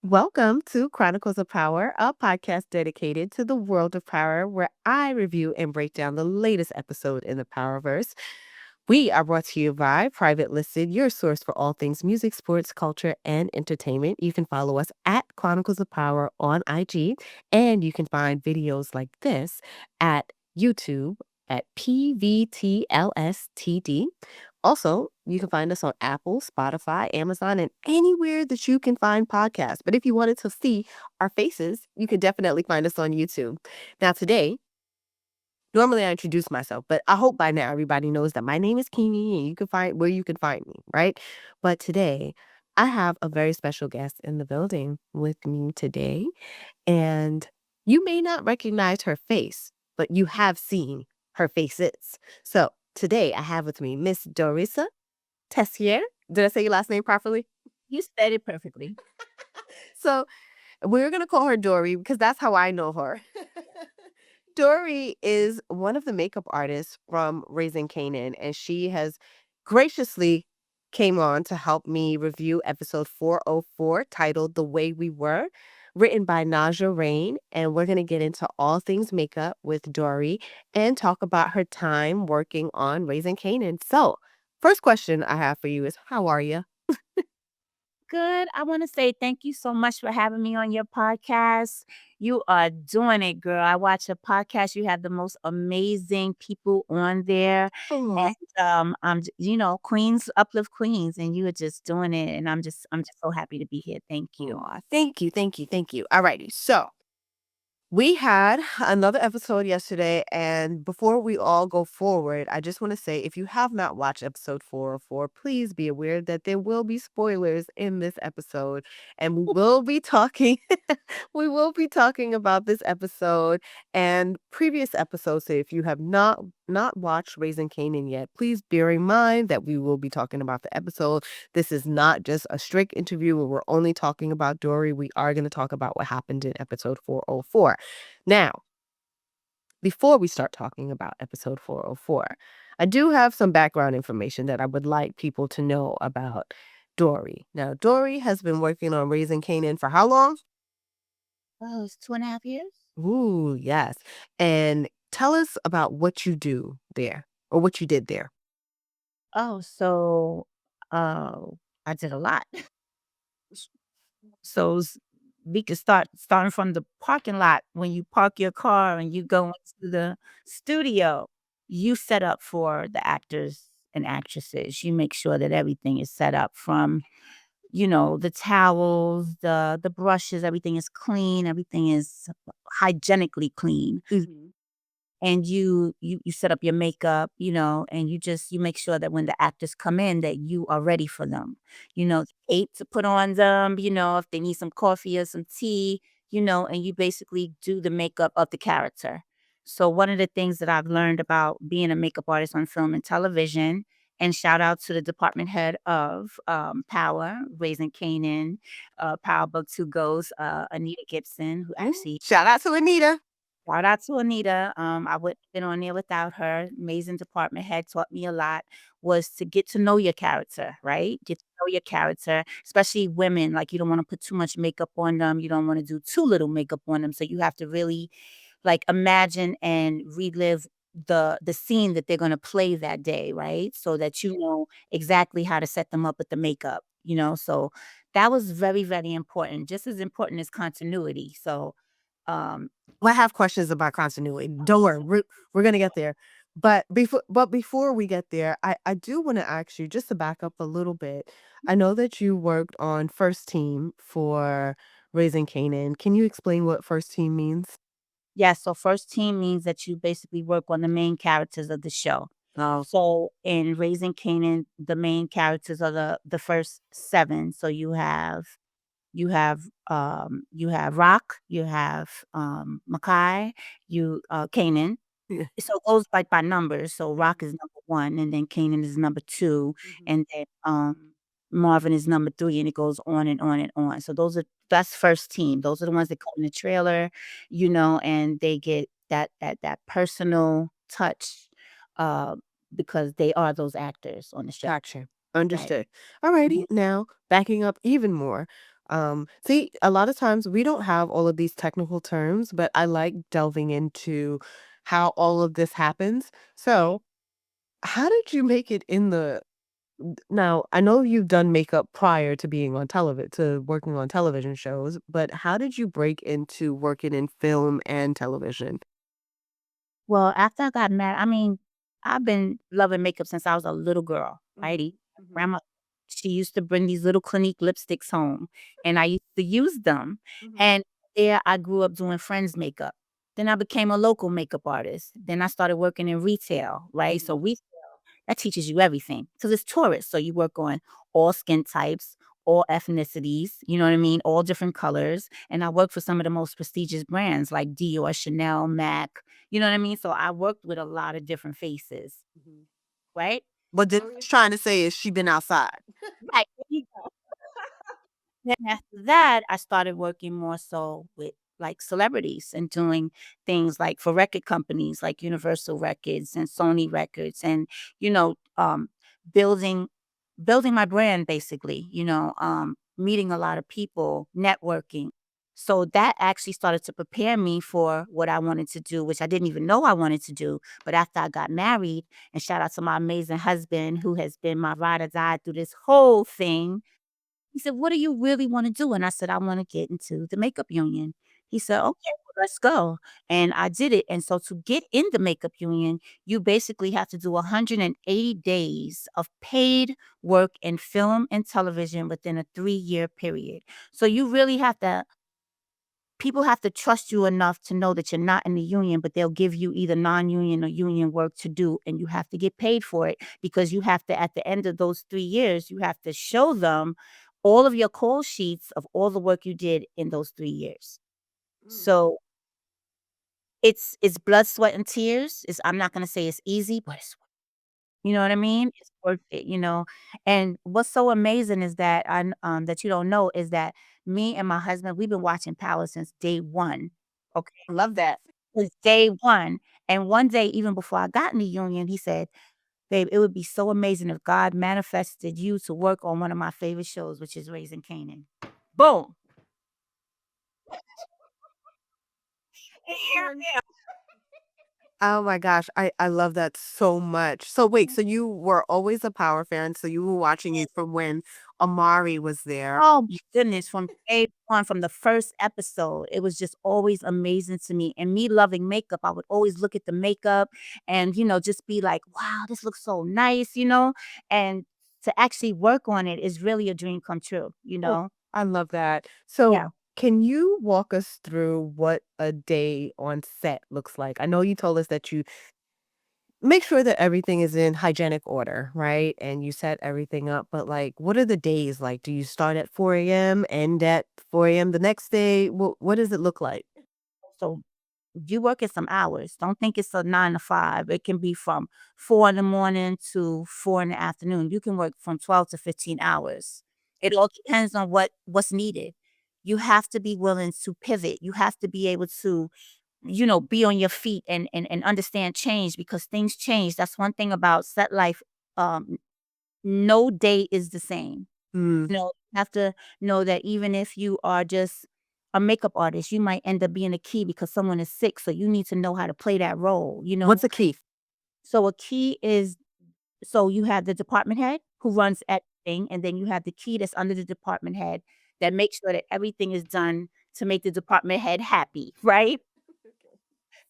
Welcome to Chronicles of Power, a podcast dedicated to the world of power, where I review and break down the latest episode in the Powerverse. We are brought to you by Private Listed, your source for all things music, sports, culture, and entertainment. You can follow us at Chronicles of Power on IG, and you can find videos like this at YouTube at PVTLSTD. Also, you can find us on Apple, Spotify, Amazon, and anywhere that you can find podcasts. But if you wanted to see our faces, you can definitely find us on YouTube. Now, today, normally I introduce myself, but I hope by now everybody knows that my name is Keemie and you can find where you can find me, right? But today, I have a very special guest in the building with me today, and you may not recognize her face, but you have seen her faces. So today, I have with me Miss Daurisa Tessier. Did I say your last name properly? You said it perfectly. So we're going to call her Dory because that's how I know her. Dory is one of the makeup artists from Raising Kanan, and she has graciously came on to help me review episode 404 titled The Way We Were, written by Naja Rain. And we're going to get into all things makeup with Dory and talk about her time working on Raising Kanan. So, first question I have for you is, how are you? Good. I want to say thank you so much for having me on your podcast. You are doing it, girl. I watch a podcast. You have the most amazing people on there. And Queens uplift Queens, and you are just doing it. And I'm just so happy to be here. Thank you. Aw, thank you, thank you, thank you. All righty. So, we had another episode yesterday, and before we all go forward, I just want to say if you have not watched episode 404, please be aware that there will be spoilers in this episode, and we will be talking we will be talking about this episode and previous episodes. So if you have not watched Raising Kanan yet, please bear in mind that we will be talking about the episode. This is not just a strict interview where we're only talking about Dory. We are going to talk about what happened in episode 404. Now, before we start talking about episode 404, I do have some background information that I would like people to know about Dory. Now, Dory has been working on Raising Kanan for how long? Oh, it's 2.5 years. Ooh, yes. And tell us about what you do there or what you did there. Oh, so uh, I did a lot. So we could starting from the parking lot when you park your car and you go into the studio. You set up for the actors and actresses. You make sure that everything is set up from, the towels, the brushes, everything is clean, everything is hygienically clean. Mhm. And you set up your makeup, and you make sure that when the actors come in that you are ready for them. The cape to put on them, if they need some coffee or some tea, and you basically do the makeup of the character. So one of the things that I've learned about being a makeup artist on film and television, and shout out to the department head of Power, Raising Canaan, Power Book 2 Goes, Anita Gibson, who Ooh, actually shout out to Anita. shout out to Anita. I wouldn't have been on there without her. Amazing department head, taught me a lot. Was to get to know your character, right? Get to know your character, especially women. Like you don't want to put too much makeup on them. You don't want to do too little makeup on them. So you have to really like imagine and relive the scene that they're going to play that day, right? So that you know exactly how to set them up with the makeup. So that was very, very important. Just as important as continuity. So um Well, I have questions about continuity. Don't worry, we're gonna get there. But before we get there, I do want to ask you just to back up a little bit. I know that you worked on first team for Raising Canaan. Can you explain what first team means? Yeah, so first team means that you basically work on the main characters of the show. Oh, So in Raising Canaan, the main characters are the first seven. So you have Rock, you have Makai, Canaan. yeah. So it goes like by numbers. So Rock is number 1, and then Canaan is number 2, Mhm. and then Marvin is number 3, and it goes on and on and on. So that's first team. Those are the ones that come in the trailer, and they get that personal touch, uh, because they are those actors on the show. Gotcha. Right. Understood. Alrighty. Mhm. Now, backing up even more. See, a lot of times we don't have all of these technical terms, but I like delving into how all of this happens. So, how did you make it in the now, I know you've done makeup prior to being on television to working on television shows, but how did you break into working in film and television? Well, after I got married, I mean, I've been loving makeup since I was a little girl, Mhm, righty? mhm, Grandma, she used to bring these little Clinique lipsticks home, and I used to use them. mhm, And there, I grew up doing friends' makeup. Then I became a local makeup artist. Then I started working in retail, right? So mhm, retail, that teaches you everything because it's tourists. So you work on all skin types, all ethnicities, you know what I mean? All different colors. And I work for some of the most prestigious brands like Dior, Chanel, MAC, you know what I mean? So I worked with a lot of different faces, mhm. right? What Daria's trying to say is she been outside. Right. There you go. Then after that, I started working more so with like celebrities and doing things like for record companies like Universal Records and Sony Records and, you know, building building my brand basically, meeting a lot of people, networking. So that actually started to prepare me for what I wanted to do, which I didn't even know I wanted to do. But after I got married, and shout out to my amazing husband who has been my ride or die through this whole thing, he said, "What do you really wanna do?" And I said, "I wanna get into the makeup union." He said, "Okay, well, let's go." And I did it, and so to get in the makeup union, you basically have to do 180 days of paid work in film and television within a 3-year period. So you really have to people have to trust you enough to know that you're not in the union, but they'll give you either non-union or union work to do, and you have to get paid for it because you have to, at the end of those 3 years, you have to show them all of your call sheets of all the work you did in those 3 years. Mm, So it's blood, sweat, and tears. I'm not gonna say it's easy, but it's you know what I mean? It's worth it, you know? And what's so amazing is that that you don't know is that me and my husband, we've been watching Power since day 1, okay? love that. Since day 1, and one day, even before I got in the union, he said, "Babe, it would be so amazing if God manifested you to work on one of my favorite shows, which is Raising Kanan." Boom. And here I am. Oh my gosh, I love that so much. So wait, so you were always a Power fan, so you were watching it from when Amari was there. Oh my goodness, from day 1, from the first episode, it was just always amazing to me, and me loving makeup, I would always look at the makeup and, just be like, "Wow, this looks so nice," and to actually work on it is really a dream come true, you Oh, know? I love that. So Yeah. can you walk us through what a day on set looks like? I know you told us that you make sure that everything is in hygienic order, right? And you set everything up, but like, what are the days like? Do you start at 4 a.m., end at 4 a.m. the next day? What does it look like? So you work at some hours. Don't think it's a 9 to 5. It can be from 4 in the morning to 4 in the afternoon. You can work from 12 to 15 hours. It all depends on what's needed. You have to be willing to pivot. You have to be able to, be on your feet and understand change because things change. That's one thing about set life. Um, no day is the same. Mm, You have to know that even if you are just a makeup artist, you might end up being a key because someone is sick, so you need to know how to play that role, you what's know? the key? So a key is so you have the department head who runs everything, and then you have the key that's under the department head that makes sure that everything is done to make the department head happy, right?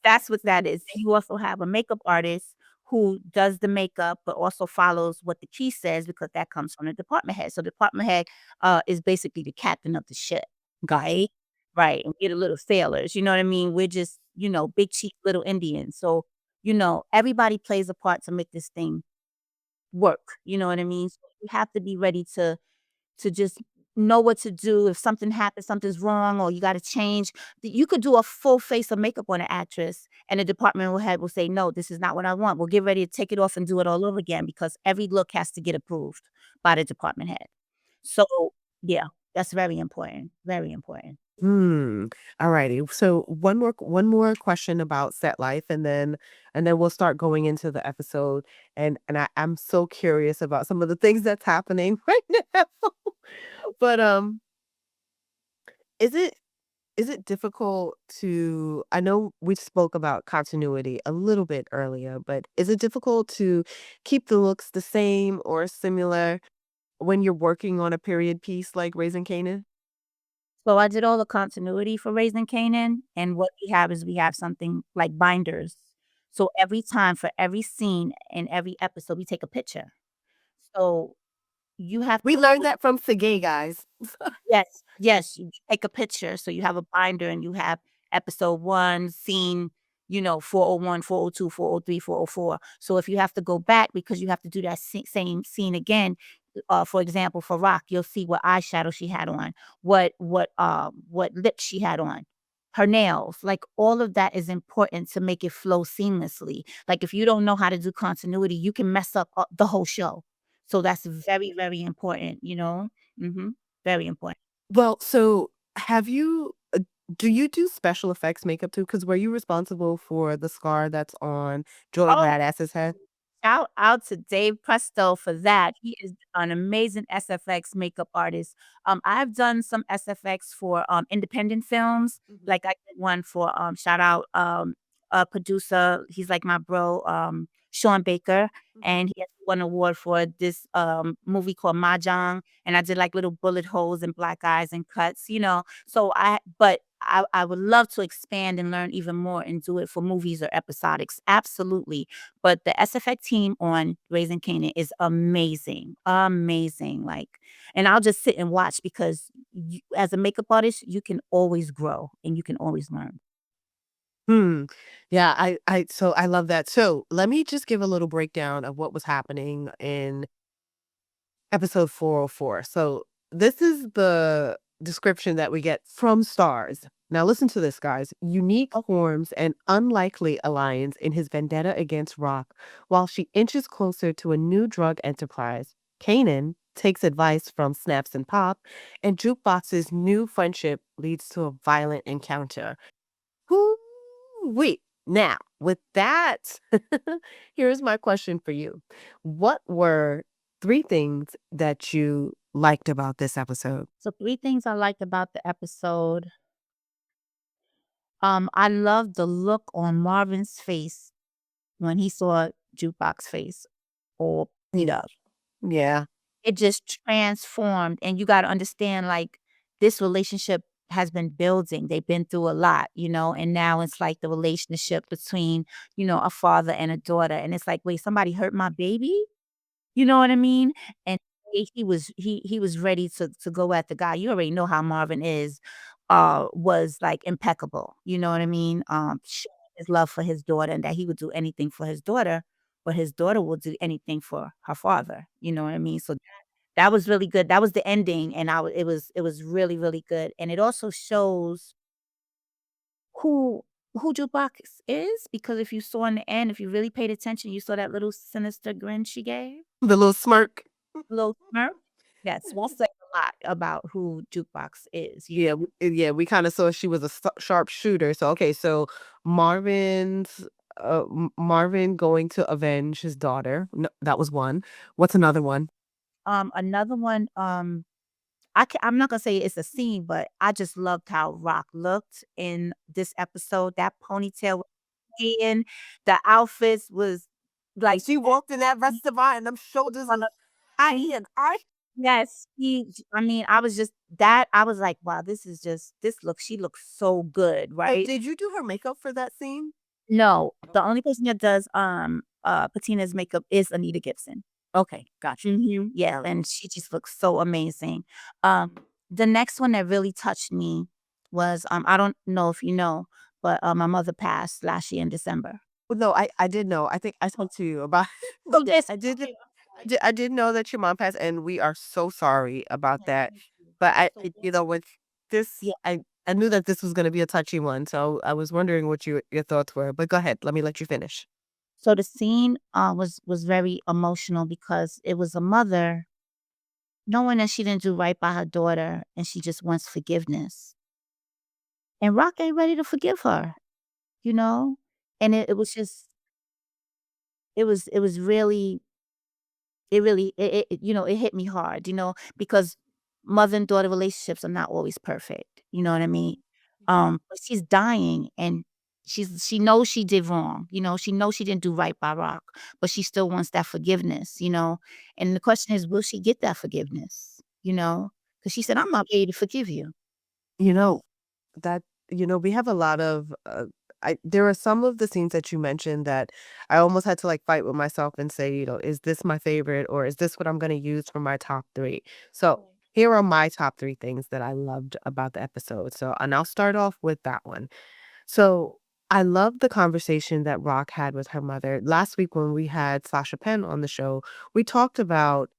That's what that is. Then you also have a makeup artist who does the makeup, but also follows what the key says because that comes from the department head. So department head is basically the captain of the ship, right? Right. And we're the little sailors. You know what I mean? We're just, big chief little Indians. So, everybody plays a part to make this thing work. You know what I mean? So you have to be ready to just know what to do if something happens, something's wrong, or you gotta change. You could do a full face of makeup on an actress, and the department head will say, "No, this is not what I want. We'll get ready to take it off and do it all over again," because every look has to get approved by the department head. So, yeah, that's very important, very important. Hmm. Alrighty. So one more question about set life, and then we'll start going into the episode. And I'm so curious about some of the things that's happening right now. But Is it difficult to I know we spoke about continuity a little bit earlier, but is it difficult to keep the looks the same or similar when you're working on a period piece like Raising Kanan? So I did all the continuity for Raising Canaan, and what we have is we have something like binders. So every time for every scene in every episode, we take a picture. So you have We learned that from Segay, guys. Yes, yes, you take a picture, so you have a binder and you have episode 1, scene, 401, 402, 403, 404. So if you have to go back because you have to do that same scene again, for example, for Rock, you'll see what eyeshadow she had on, what lips she had on, her nails, like, all of that is important to make it flow seamlessly. Like, if you don't know how to do continuity, you can mess up, the whole show. So that's very, very important, you know? Mhm. Very important. Well, so have you do you do special effects makeup too? Because were you responsible for the scar that's on Joey Oh, Badass's head? shout out to Dave Presto for that. He is an amazing SFX makeup artist. I've done some SFX for, independent films, Mhm, like I did one for, shout out, a producer, he's like my bro, Sean Baker, mhm. and he has won an award for this, movie called Mahjong, and I did, like, little bullet holes and black eyes and cuts, So I would love to expand and learn even more and do it for movies or episodics, absolutely. But the SFX team on Raising Kanan is amazing, amazing, like and I'll just sit and watch because as a makeup artist, you can always grow and you can always learn. Hmm. Yeah, I love that. So let me just give a little breakdown of what was happening in episode 404. So this is the description that we get from Stars. Now listen to this, guys. Unique Oh, forms an unlikely alliance in his vendetta against Rock, while she inches closer to a new drug enterprise. Kanan takes advice from Snaps and Pop, and Jukebox's new friendship leads to a violent encounter. Wait. Now, with that, here's my question for you. What were 3 things that you liked about this episode? so 3 things I liked about the episode. I love the look on Marvin's face when he saw Jukebox face or Mm, Peter. yeah. It just transformed, and you gotta understand, like, this relationship has been building, they've been through a lot, and now it's like the relationship between, a father and a daughter, and it's like, "Wait, somebody hurt my baby?" You know what I mean? And he was ready to go at the guy. You already know how Marvin is, was, like, impeccable, you know what I mean? Showing his love for his daughter and that he would do anything for his daughter, but his daughter will do anything for her father, you know what I mean? So that was really good. That was the ending, and I wa it was really, really good, and it also shows who who Jukebox is, because if you saw in the end, if you really paid attention, you saw that little sinister grin she gave, The little smirk. little smirk. Yes, that says a lot about who Jukebox is. We kinda saw she was a sharpshooter. So, okay, so Marvin going to avenge his daughter. No, that was one. What's another one? Another one, I'm not gonna say it's a scene, but I just loved how Rock looked in this episode. That ponytail was in, the outfits was When like she walked in that restaurant and them shoulders on the high and arch. yes, I mean, I was like, "Wow, she looks so good," right? Did you do her makeup for that scene? No, the only person that does, Patina's makeup is Anita Gibson. Okay, gotcha. Mhm, yeah, and she just looks so amazing. Um, the next one that really touched me was, I don't know if you know, but, my mother passed last year in December. Well, no, I did know. I think I talked to you about Oh, this I did okay, I'm I did know that your mom passed, and we are so sorry about sorry. that. Thank you. But So with this, yeah, I knew that this was gonna be a touchy one, so I was wondering what your thoughts were. But go ahead, let me let you finish. so the scene, was very emotional because it was a mother knowing that she didn't do right by her daughter and she just wants forgiveness. And Rock ain't ready to forgive her, you know? And it was just it was really it hit me hard, because mother and daughter relationships are not always perfect, you know what I mean? But she's dying and she knows she did wrong, she knows she didn't do right by Rock, but she still wants that forgiveness. And the question is, will she get that forgiveness? Because she said, "I'm not ready to forgive you." You know, that we have a lot of, there are some of the scenes that you mentioned that I almost had to, like, fight with myself and say, "Is this my favorite, or is this what I'm gonna use for my top 3?" So, here are my top 3 things that I loved about the episode. So and I'll start off with that one. So, I love the conversation that Rock had with her mother. Last week when we had Sasha Penn on the show, we talked about,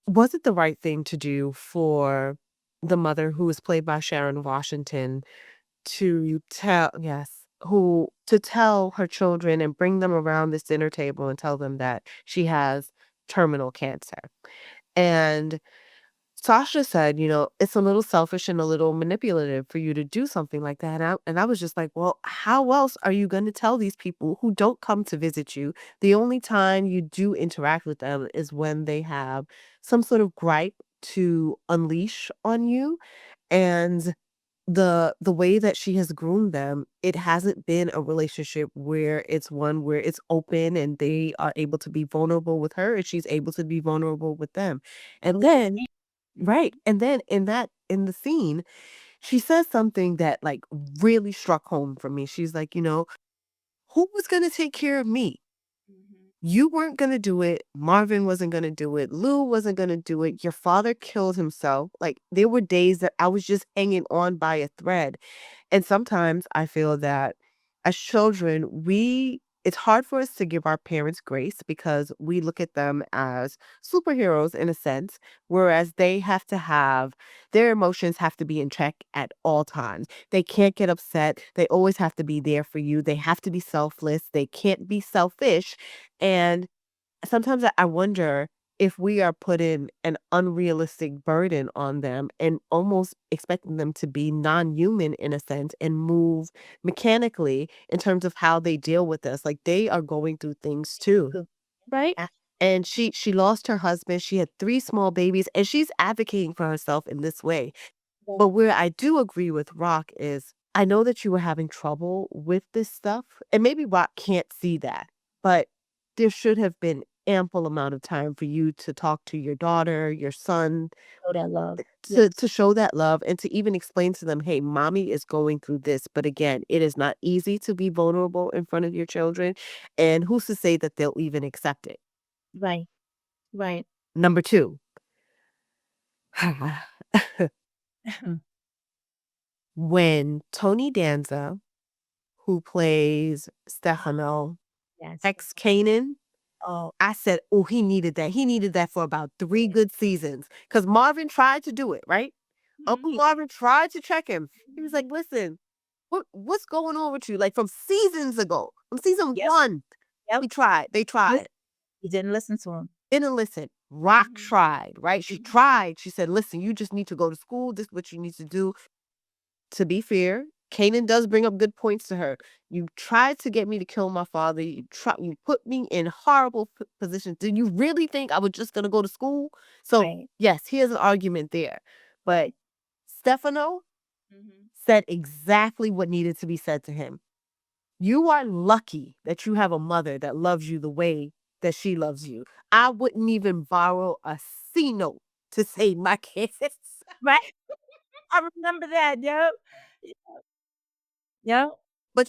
was it the right thing to do for the mother, who was played by Sharon Washington, to tell, yes, who to tell her children and bring them around this dinner table and tell them that she has terminal cancer. And Sasha said, "It's a little selfish and a little manipulative for you to do something like that." And I was just like, "Well, how else are you going to tell these people who don't come to visit you? The only time you do interact with them is when they have some sort of gripe to unleash on you." And the way that she has groomed them, it hasn't been a relationship where it's one where it's open and they are able to be vulnerable with her and she's able to be vulnerable with them. And then right, Mhm. and then in the scene, she says something that, like, really struck home for me. She's like, "Who was gonna take care of me? Mhm. You weren't gonna do it. Marvin wasn't gonna do it. Lou wasn't gonna do it. Your father killed himself." Like, there were days that I was just hanging on by a thread. And sometimes I feel that as children, it's hard for us to give our parents grace because we look at them as superheroes in a sense, whereas they have to have their emotions have to be in check at all times. They can't get upset. They always have to be there for you. They have to be selfless. They can't be selfish. And sometimes I wonder if we are putting an unrealistic burden on them and almost expecting them to be non-human in a sense and move mechanically in terms of how they deal with us. Like, they are going through things too. Good. Right? And she lost her husband. She had 3 small babies and she's advocating for herself in this way. But where I do agree with Rock is, I know that you were having trouble with this stuff, and maybe Rock can't see that, but there should have been ample amount of time for you to talk to your daughter, your son, Show that love. Yeah. to show that love and to even explain to them, "Hey, mommy is going through this, but again, it is not easy to be vulnerable in front of your children, and who's to say that they'll even accept it?" Right. Right. Number 2, when Tony Danza, who plays Stefano, Yes. ex Canaan, Oh, I said, "Oh, he needed that. He needed that for about 3 good seasons." Because Marvin tried to do it, right? mhm. Uncle Marvin tried to check him. He was Mhm. like, "Listen, what's going on with you?" Like, from seasons ago, from season Yep. 1, Yep. they Lis tried. You didn't listen to him. Didn't listen. Rock Mhm. tried, right? She Mhm. tried. She said, "Listen, you just need to go to school. This is what you need to do." To be fair, Kanan does bring up good points to her. "You tried to get me to kill my father. You put me in horrible positions. Did you really think I was just gonna go to school?" So, Right. yes, here's an argument there. But Stefano Mhm. said exactly what needed to be said to him. "You are lucky that you have a mother that loves you the way that she loves you. I wouldn't even borrow a C note to save my kids." Right. I remember that, yep. Yep. But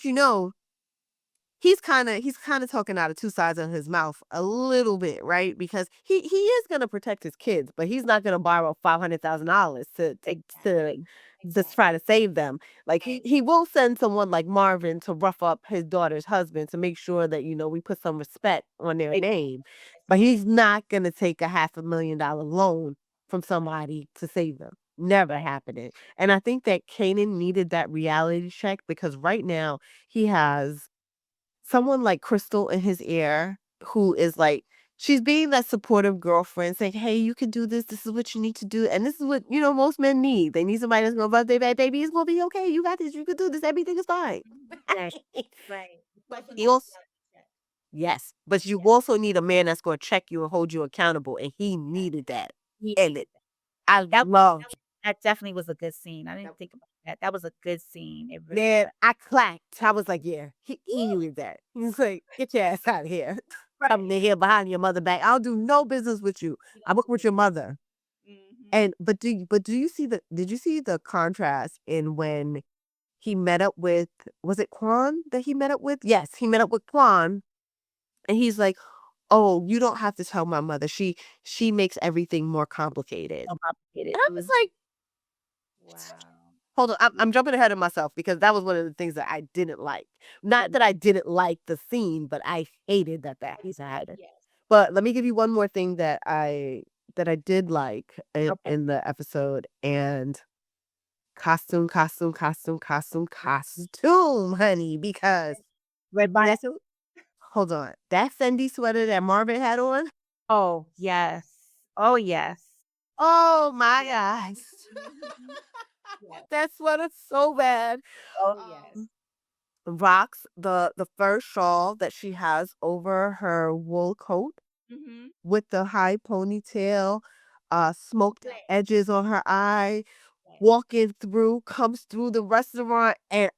he's kinda talking out of 2 sides of his mouth a little bit, right? Because he is gonna protect his kids, but he's not gonna borrow $500,000 to Exactly. just try Exactly. to save them. Like, Right. he will send someone like Marvin to rough up his daughter's husband to make sure that, we put some respect on their Exactly. name, but he's not gonna take a $500,000 loan from Right. somebody to save them. Never Right. happening. And I think that Kanan needed that reality check because right now he has someone like Crystal in his ear who is like, she's being that supportive girlfriend saying, "Hey, you can do this. This is what you need to do. And this is what, most men need. They need somebody that's going to love their baby. It's going to be okay. You got this. You can do this. Everything is fine." Mhm. Right. Right. But Both of he them also, reality check. yes, but you Yeah. also need a man that's going to check you and hold you accountable. And he Yes. needed that. He And needed that. I That loved. that definitely was a good scene. I didn't think about that. That was a good scene. It really Man, was. I clapped. I was like, yeah, he knew that. He's like, get your ass out of here. Right. I'm in here behind your mother back. I'll do no business with you. You I work with your mother. Mhm. And but do you see the did you see the contrast in when he met up with, was it Quan that he met up with? Yes, he met up with Quan and he's like, "Oh, you don't have to tell my mother. She makes everything more complicated." So complicated. And I It was was like, wow. hold on, I'm jumping ahead of myself because that was one of the things that I didn't like. Not that I didn't like the scene, but I hated that he's had it. Yes. But let me give you one more thing that I did like Okay. in the episode, and costume, costume, costume, costume, costume, honey, because Red that bodysuit? hold on, that Fendi sweater that Marvin had on, Oh, yes. Oh, yes. oh my gosh. Mhm. Yes. That sweater's so bad. Oh, yes. Rocks the fur shawl that she has over her wool coat Mhm. with the high ponytail, smoked Yes. edges on her eye, Yes. walking through, comes through the restaurant, and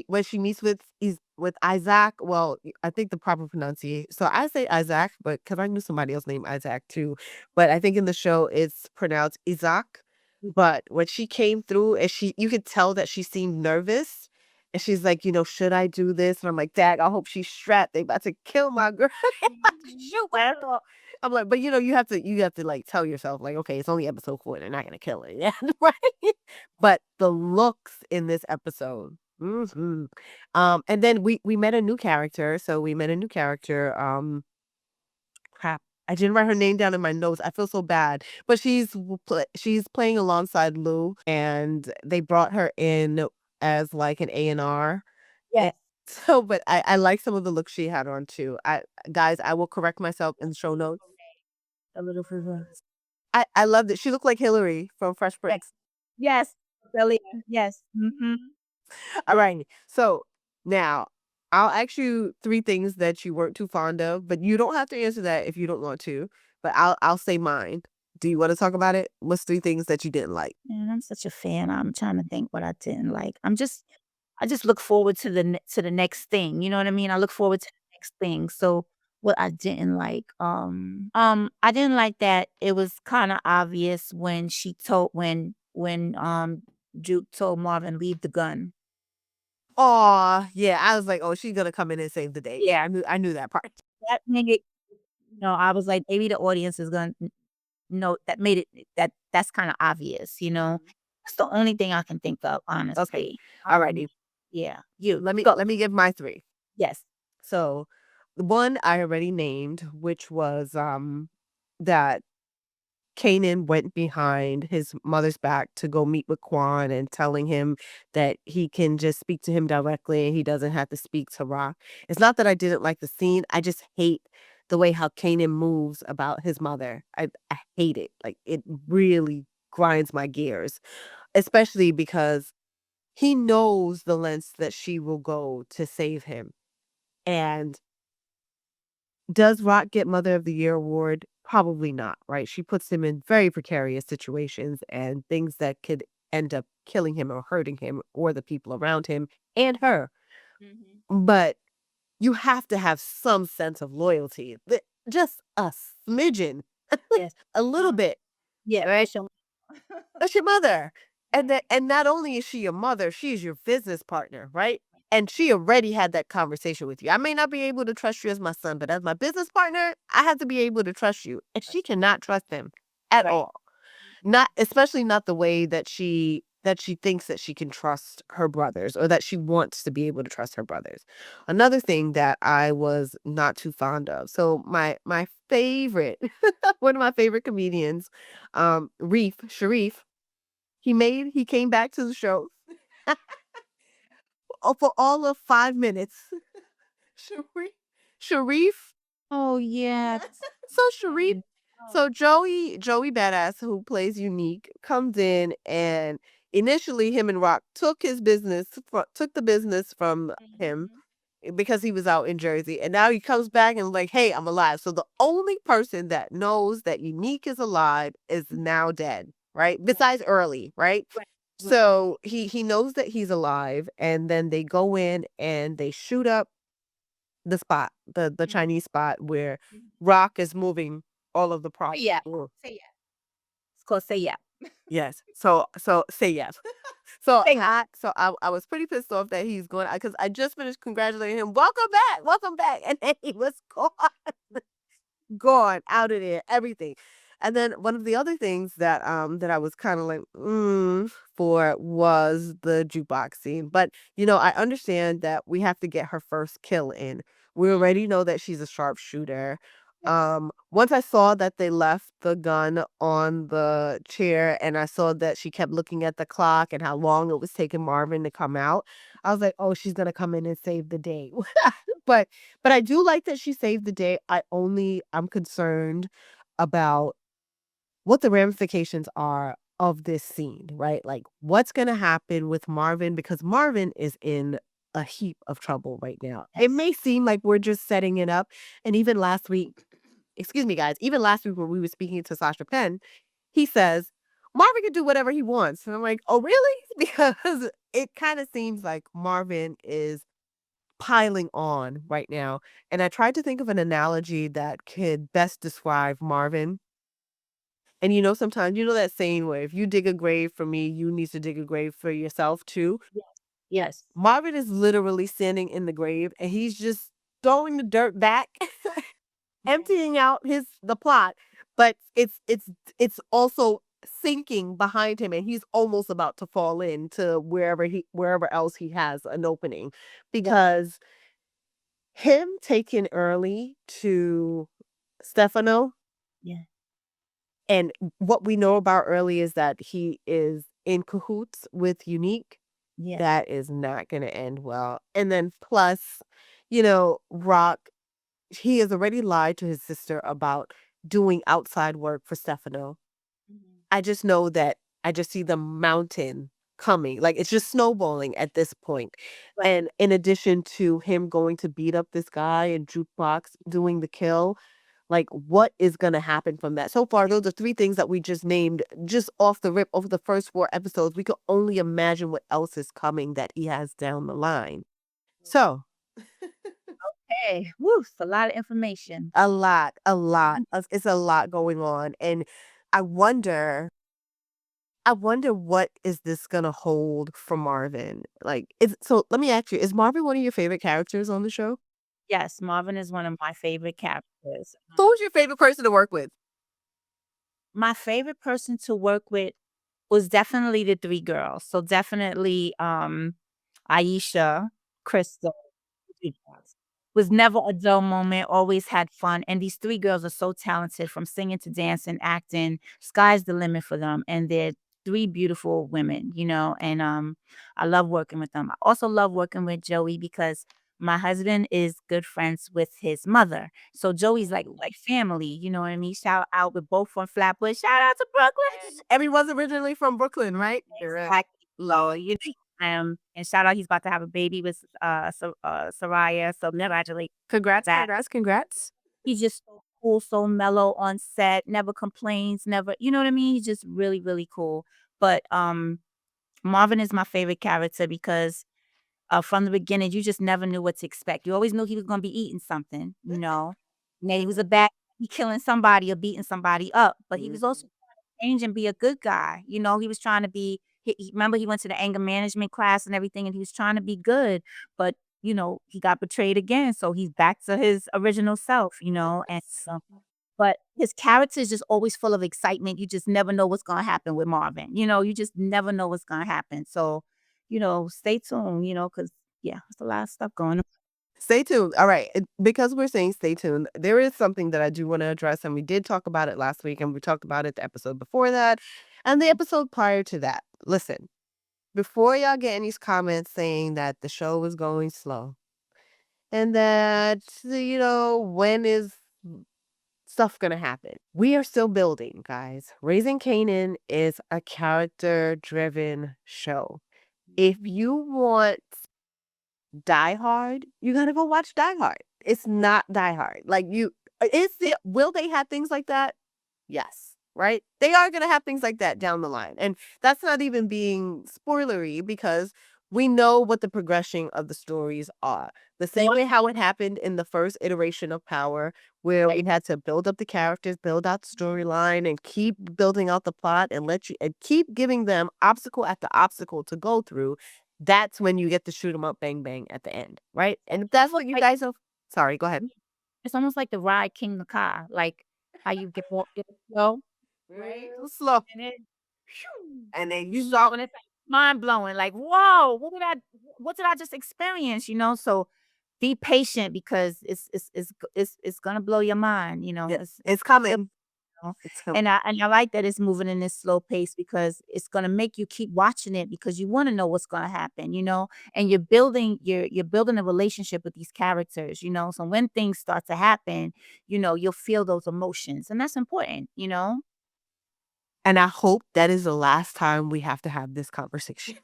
when she meets with Isaac, well, I think the proper pronunciation. So I say Isaac, but because I knew somebody else named Isaac too, but I think in the show it's pronounced Isaac. But when she came through, and you could tell that she seemed nervous, and she's like, should I do this? And I'm like, Dag, I hope she's strapped. They about to kill my girl. They about to Mhm. shoot my girl. I'm like, but you have to like tell yourself like, okay, it's only episode 4. They're not gonna kill her. Yeah, right. But the looks in this episode. And then we met a new character. So we met a new character. Crap. I didn't write her name down in my notes. I feel so bad. But she's playing alongside Lou, and they brought her in as like an A&R. Eh, Yes. so, but I like some of the looks she had on too. Guys, I will correct myself in the show notes. A little further. I loved it. She looked like Hillary from Fresh Yes. Prince. Yes. Really. Yes. Mhm. All right. So now I'll ask you 3 things that you weren't too fond of, but you don't have to answer that if you don't want to. But I'll say mine. Do you want to talk about it? What's 3 things that you didn't like? Man, I'm such a fan. I'm trying to think what I didn't like. I just look forward to to the next thing, you know what I mean? I look forward to the next thing. So, what I didn't like, I didn't like that it was kinda obvious when she told when Juke told Marvin, "Leave the gun." Aw, yeah, I was like, "Oh, she's gonna come in and save the day." Yeah, Yeah, I knew that part. that made it I was like, maybe the audience is gonna know that made it that's kinda obvious, you know? That's the only thing I can think of, Okay. honestly. Alrighty. Yeah, you, Let me go. let me give my 3. Yes. So, the one I already named, which was that Canaan went behind his mother's back to go meet with Quan and telling him that he can just speak to him directly and he doesn't have to speak to Rock. It's not that I didn't like the scene. I just hate the way how Canaan moves about his mother. I hate it. Like it really grinds my gears, especially because he knows the lengths that she will go to save him. And does Rock get Mother of the Year award? Probably not, right? She puts him in very precarious situations and things that could end up killing him or hurting him or the people around him and her. Mhm. But you have to have some sense of loyalty. Just a smidgen, Yes. a little bit. Yeah, very sure. That's your mother. And Right. not only is she your mother, she's your business partner, right? And she already had that conversation with you. I may not be able to trust you as my son, but as my business partner, I have to be able to trust you. And she That's cannot trust him at right. all. Not especially not the way that she thinks that she can trust her brothers or that she wants to be able to trust her brothers. Another thing that I was not too fond of. So my favorite one of my favorite comedians, Sharif, he came back to the show for all of 5 minutes. Sharif Sharif Oh, yeah. so Sharif Oh. so Joey Badass, who plays Unique, comes in, and initially him and Rock took the business from him Mhm. because he was out in Jersey, and now he comes back and like, "Hey, I'm alive." So the only person that knows that Unique is alive is now dead. right? Besides early, right? Right. Right. So he knows that he's alive, and then they go in and they shoot up the spot, the Mhm. Chinese spot where Mhm. Rock is moving all of the Say prop. yeah. Say yeah. It's called Say Yeah. Yes. So say yes. So Say I was pretty pissed off that he's going because I just finished congratulating him. Welcome back, and then he was gone. Gone, out of there, everything. And then one of the other things that I was kind of like for was the jukebox scene. But I understand that we have to get her first kill in. We already know that she's a sharpshooter. yes. Once I saw that they left the gun on the chair and I saw that she kept looking at the clock and how long it was taking Marvin to come out, I was like, oh, she's gonna come in and save the day. But but I do like that she saved the day. I'm concerned about what the ramifications are of this scene, right? Like what's going to happen with Marvin because Marvin is in a heap of trouble right now. It Yes. may seem like we're just setting it up, and even last week, excuse me guys, even last week when we were speaking to Sasha Penn, he says Marvin can do whatever he wants. And I'm like, "Oh, really?" Because it kind of seems like Marvin is piling on right now. And I tried to think of an analogy that could best describe Marvin. And sometimes that saying where if you dig a grave for me, you need to dig a grave for yourself too. Yes. Yes. Marvin is literally standing in the grave and he's just throwing the dirt back, Yes. emptying out the plot, but it's also sinking behind him and he's almost about to fall into wherever else he has an opening Yes. because him taking early to Stefano, Yeah. and what we know about early is that he is in cahoots with Unique. Yes. That is not going to end well. And then plus, Rock, he has already lied to his sister about doing outside work for Stefano. Mhm. I just know that I just see the mountain coming. Like it's just snowballing at this point. Right. And in addition to him going to beat up this guy and Jukebox doing the kill, like what is gonna happen from that? So far, those are three things that we just named just off the rip over the first four episodes. We could only imagine what else is coming that he has down the line. So Hey, woo, it's a lot of information. it's a lot going on. And I wonder I wonder what is this gonna hold for Marvin? Like, let me ask you, is Marvin one of your favorite characters on the show? Yes, Marvin is one of my favorite characters. Who's your favorite person to work with? My favorite person to work with was definitely the 3 girls. So definitely, Aisha, Crystal, Jukebox. Was never a dull moment, always had fun, and these 3 girls are so talented from singing to dancing, acting. Sky's the limit for them, and they're 3 beautiful women, and, I love working with them. I also love working with Joey because my husband is good friends with his mother. So Joey's like family, you know what I mean? Shout out, we're both from Flatbush. Shout out to Brooklyn. Everyone's originally from Brooklyn, right? Correct. Exactly. So, and shout out, he's about to have a baby with, Soraya, so congratulations on Congrats, that. congrats, congrats. He's just so cool, so mellow on set, never complains, never you know what I mean? He's just really, really cool. But, Marvin is my favorite character because, from the beginning, you just never knew what to expect. You always knew he was gonna be eating something, you know? Now he was a bad he killing somebody or beating somebody up, but he was Mhm. also change and be a good guy. He was trying to be remember he went to the anger management class and everything, and he was trying to be good, but, he got betrayed again, so he's back to his original self, and so but his character is just always full of excitement. You just never know what's gonna happen with Marvin, you just never know what's gonna happen. So, stay tuned, because yeah, there's a lot of stuff going on. Stay tuned. All right. Because we're saying stay tuned, there is something that I do want to address. And we did talk about it last week, and we talked about it the episode before that, and the episode prior to that. Listen, before y'all get any comments saying that the show was going slow and that, when is stuff gonna happen? We are still building, guys. Raising Kanan is a character driven show. If you want Die Hard, you gotta go watch Die Hard. It's not Die Hard. Like will they have things like that? Yes. right? They are going to have things like that down the line. And that's not even being spoilery because we know what the progression of the stories are. The same way how it happened in the first iteration of Power, where we had to build up the characters, build out the storyline, and keep building out the plot and let you and keep giving them obstacle after obstacle to go through. That's when you get to shoot them up bang bang at the end, right? And if that's what you Like, guys have, sorry, go ahead. it's almost like the ride King the car, like how you get slow, right? Real slow. And then phew, And then you you saw stop and it's like mind blowing, like, "Whoa, what did I just experience?" So be patient because it's gonna blow your mind, yeah, it's it's coming. know, It's coming. and I like that it's moving in this slow pace because it's gonna make you keep watching it because you wanna know what's gonna happen, and you're building a relationship with these characters, so when things start to happen, you'll feel those emotions, and that's important. And I hope that is the last time we have to have this conversation.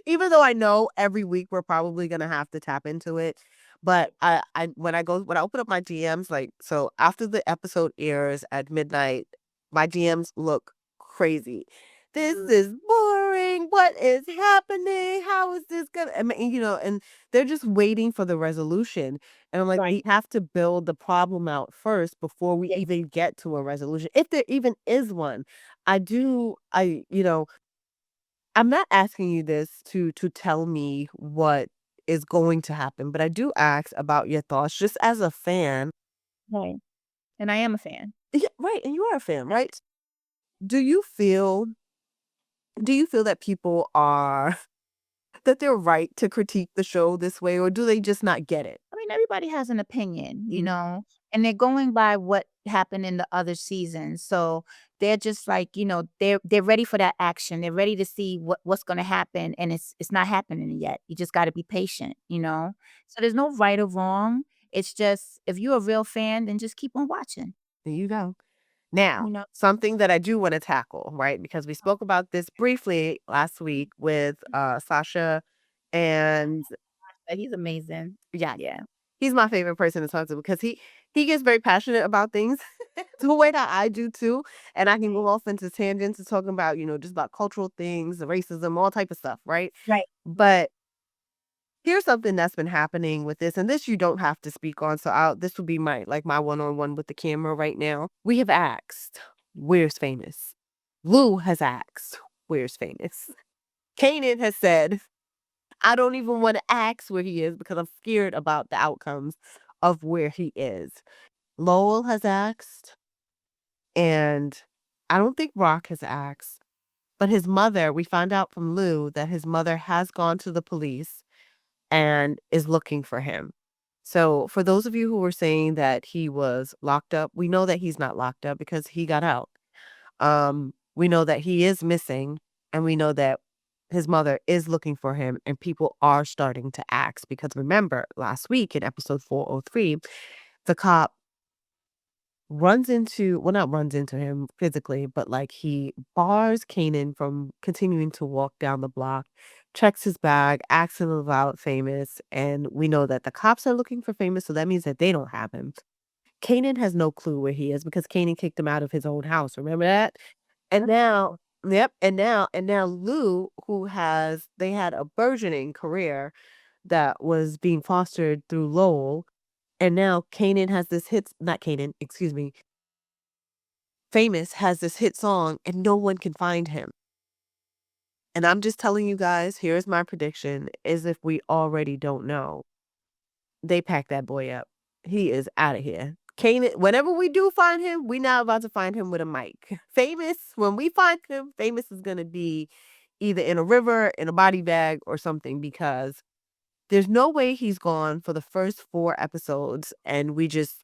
Even though I know every week we're probably gonna have to tap into it, but I when I open up my DMs, like so after the episode airs at midnight, my DMs look crazy. This is boring. What is happening? How is this gonna? I mean, and they're just waiting for the resolution. And I'm like, Right. we have to build the problem out first before we Yeah. even get to a resolution, if there even is one. I'm not asking you this to tell me what is going to happen, but I do ask about your thoughts just as a fan. Right. And I am a fan. Yeah, right, and you are a fan, right? Do you feel do you feel that people are that they're right to critique the show this way, or do they just not get it? I mean, everybody has an opinion, Mhm. and they're going by what happened in the other seasons. So they're just like, they're ready for that action. They're ready to see what's going to happen, and it's not happening yet. You just got to be patient. So there's no right or wrong. It's just if you're a real fan, then just keep on watching. There you go. Now, You know, something that I do wanna tackle, right? Because we spoke about this briefly last week with, Sasha, and he's amazing. yeah, Yeah. he's my favorite person to talk to because he gets very passionate about things the way that I do too, and I can go off into tangents to talking about, just about cultural things, racism, all type of stuff, right? Right. But here's something that's been happening with this, and this you don't have to speak on, so this will be my one-on-one with the camera right now. We have asked, "Where's Famous?" Lou has asked, "Where's Famous?" Kanan has said, "I don't even wanna ask where he is because I'm scared about the outcomes of where he is." Lowell has asked, and I don't think Rock has asked, but his mother, we found out from Lou that his mother has gone to the police and is looking for him. So, for those of you who were saying that he was locked up, we know that he's not locked up because he got out. We know that he is missing, and we know that his mother is looking for him, and people are starting to ask because remember, last week in episode 403, the cop not runs into him physically, but like he bars Kanan from continuing to walk down the block, checks his bag, asks him about Famous, and we know that the cops are looking for Famous, so that means that they don't have him. Kanan has no clue where he is because Kanan kicked him out of his own house. Remember that? And now, yep, and now Lou, they had a burgeoning career that was being fostered through Lowell, and now Kanan has this hits not Kanan, excuse me, Famous has this hit song and no one can find him. And I'm just telling you guys, here's my prediction, is if we already don't know, they pack that boy up. He is out of here. Kanan, whenever we do find him, we not about to find him with a mic. Famous, when we find him, Famous is gonna be either in a river, in a body bag, or something because there's no way he's gone for the first 4 episodes and we just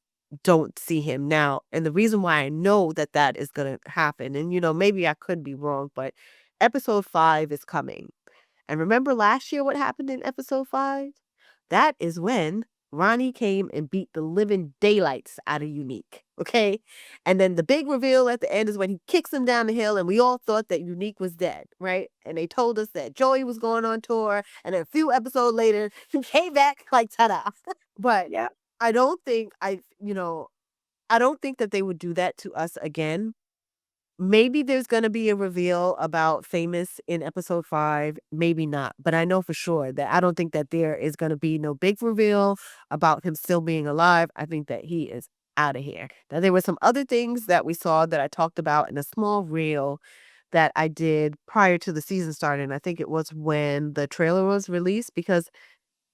don't see him now, and the reason why I know that that is gonna happen, and, maybe I could be wrong, but episode 5 is coming, and remember last year what happened in episode 5? That is when Ronnie came and beat the living daylights out of Unique, okay? And then the big reveal at the end is when he kicks him down the hill and we all thought that Unique was dead, right? And they told us that Joey was going on tour, and then a few episodes later, he came back like ta-da. But Yeah. I don't think I don't think that they would do that to us again. maybe there's gonna be a reveal about Famous in episode 5, maybe not, but I know for sure that I don't think that there is gonna be no big reveal about him still being alive. I think that he is out of here. Now, there were some other things that we saw that I talked about in a small reel that I did prior to the season starting. I think it was when the trailer was released, because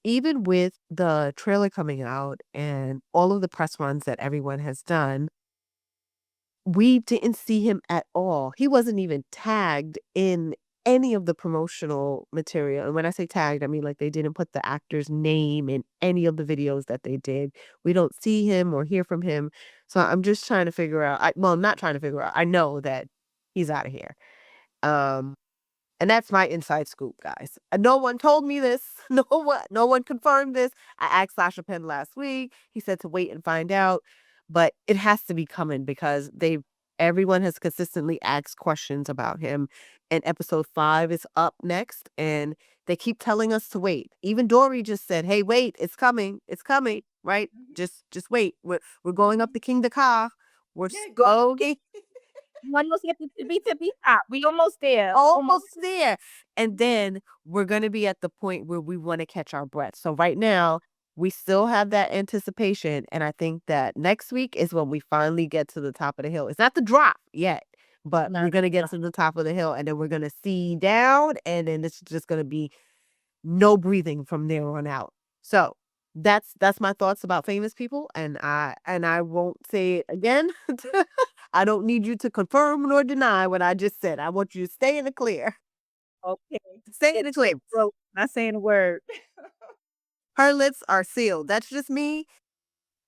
even with the trailer coming out and all of the press runs that everyone has done, we didn't see him at all. He wasn't even tagged in any of the promotional material. And when I say tagged, I mean like they didn't put the actor's name in any of the videos that they did. We don't see him or hear from him. So I'm just trying to figure out. Well, I'm not trying to figure out. I know that he's out of here. Um, and that's my inside scoop, guys. No one told me this. No one confirmed this. I asked Sasha Penn last week. He said to wait and find out, but it has to be coming because everyone has consistently asked questions about him. And episode 5 is up next, and they keep telling us to wait. Even Dory just said, "Hey, wait, it's coming. It's coming." Right? Mhm, Just wait. We're going up mhm. the King Dakar. We're Yeah, go slowly one more skip to be tippy top. We almost there. Almost. almost there. And then we're going to be at the point where we want to catch our breath. So right now, we still have that anticipation. And I think that next week is when we finally get to the top of the hill. It's not the drop yet, but No, we're going to no. get to the top of the hill, and then we're going to see down, and then it's just going to be no breathing from there on out. So that's my thoughts about famous people, and I won't say it again. I don't need you to confirm nor deny what I just said. I want you to stay in the clear. Okay. Stay in Get the clear. get broke. Not saying a word. Her lips are sealed. That's just me.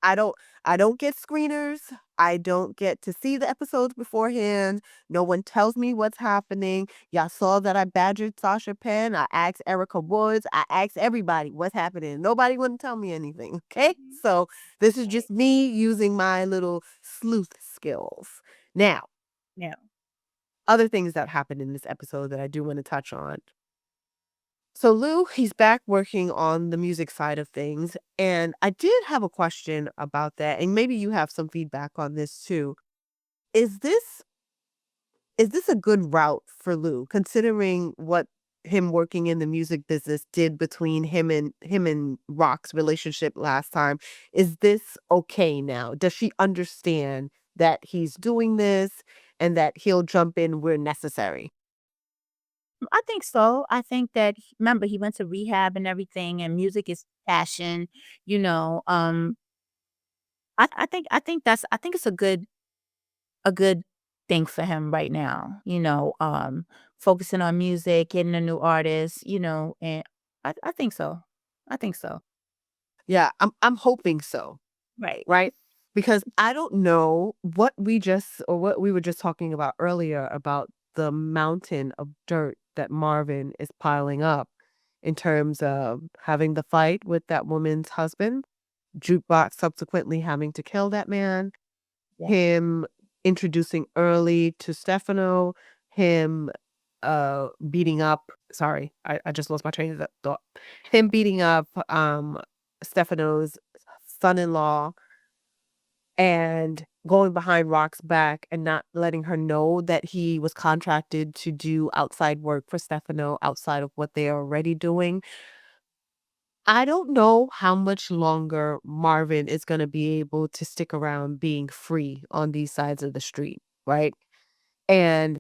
I don't I don't get screeners. I don't get to see the episodes beforehand. No one tells me what's happening. Y'all saw that I badgered Sasha Penn. I asked Erica Woods. I asked everybody what's happening. Nobody wouldn't tell me anything. Okay. Mhm. So this is Right. just me using my little sleuth skills. Now, Now. other things that happened in this episode that I do want to touch on. So Lou, he's back working on the music side of things. And I did have a question about that. And maybe you have some feedback on this too. Is this is this a good route for Lou, considering what him working in the music business did between him and Rock's relationship last time? Is this okay now? Does she understand that he's doing this and that he'll jump in where necessary? I think so. I think that remember, he went to rehab and everything, and music is passion, you know, I think it's a good thing for him right now, focusing on music, getting a new artist, and I think so. I think so. Yeah, I'm hoping so. Right. Right? Because I don't know what we were just talking about earlier about the mountain of dirt that Marvin is piling up in terms of having the fight with that woman's husband, Jukebox subsequently having to kill that man, Yeah. him introducing early to Stefano, him beating up sorry, I just lost my train of thought. Him beating up Stefano's son-in-law and going behind Rock's back and not letting her know that he was contracted to do outside work for Stefano outside of what they are already doing. I don't know how much longer Marvin is going to be able to stick around being free on these sides of the street, right? And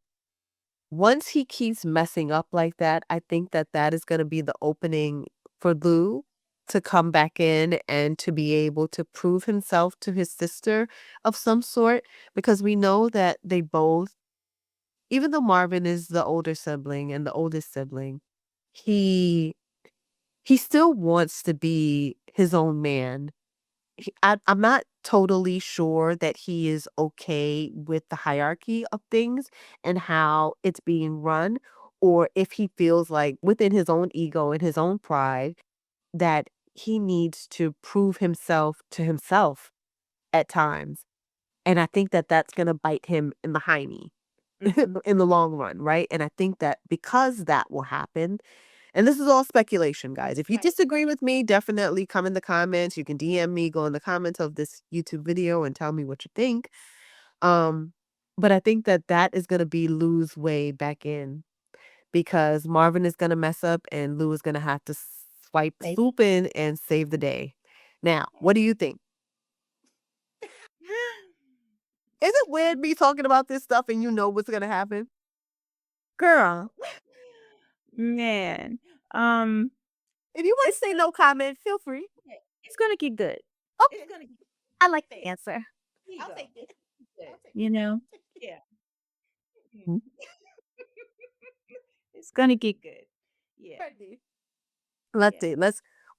once he keeps messing up like that, I think that that is going to be the opening for Lou to come back in and to be able to prove himself to his sister of some sort, because we know that they both, even though Marvin is the older sibling and the oldest sibling, he he still wants to be his own man. I'm not totally sure that he is okay with the hierarchy of things and how it's being run, or if he feels like within his own ego and his own pride that he needs to prove himself to himself at times. And I think that that's going to bite him in the hiney Mhm. in the long run, right? And I think that because that will happen, and this is all speculation, guys. If you Right. disagree with me, definitely come in the comments. You can DM me, go in the comments of this YouTube video and tell me what you think. Um, But I think that that is gonna be Lou's way back in because Marvin is gonna mess up and Lou is gonna have to Like, swoop in and save the day. Now, what do you think? Is it weird me talking about this stuff and you know what's gonna happen? Girl, man, um, if you wanna it's say no comment, feel free. okay, it's gonna get good. It's Okay, gonna get I like the answer. there you I'll go. take it. Good. I'll take You know? it. Yeah. Mhm. It's gonna get good. Yeah, Ready. Let's yeah. see.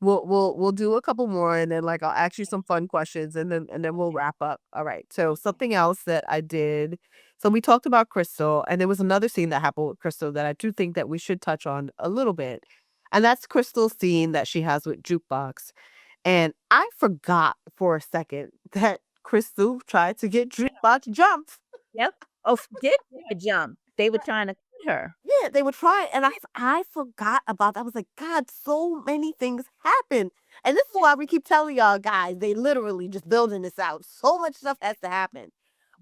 We'll do a couple more and then like I'll ask you some fun questions and then we'll Okay, wrap up. All right. So okay. something else that I did. So we talked about Crystal and there was another scene that happened with Crystal that I do think that we should touch on a little bit. And that's Crystal's scene that she has with Jukebox. And I forgot for a second that Crystal tried to get Jukebox jumped. Yep. Oh, did a jump. They were trying to get her. Yeah, they would try, and I forgot about that. I was like, God, so many things happen. And this is why we keep telling y'all guys, they literally just building this out. So much stuff has to happen.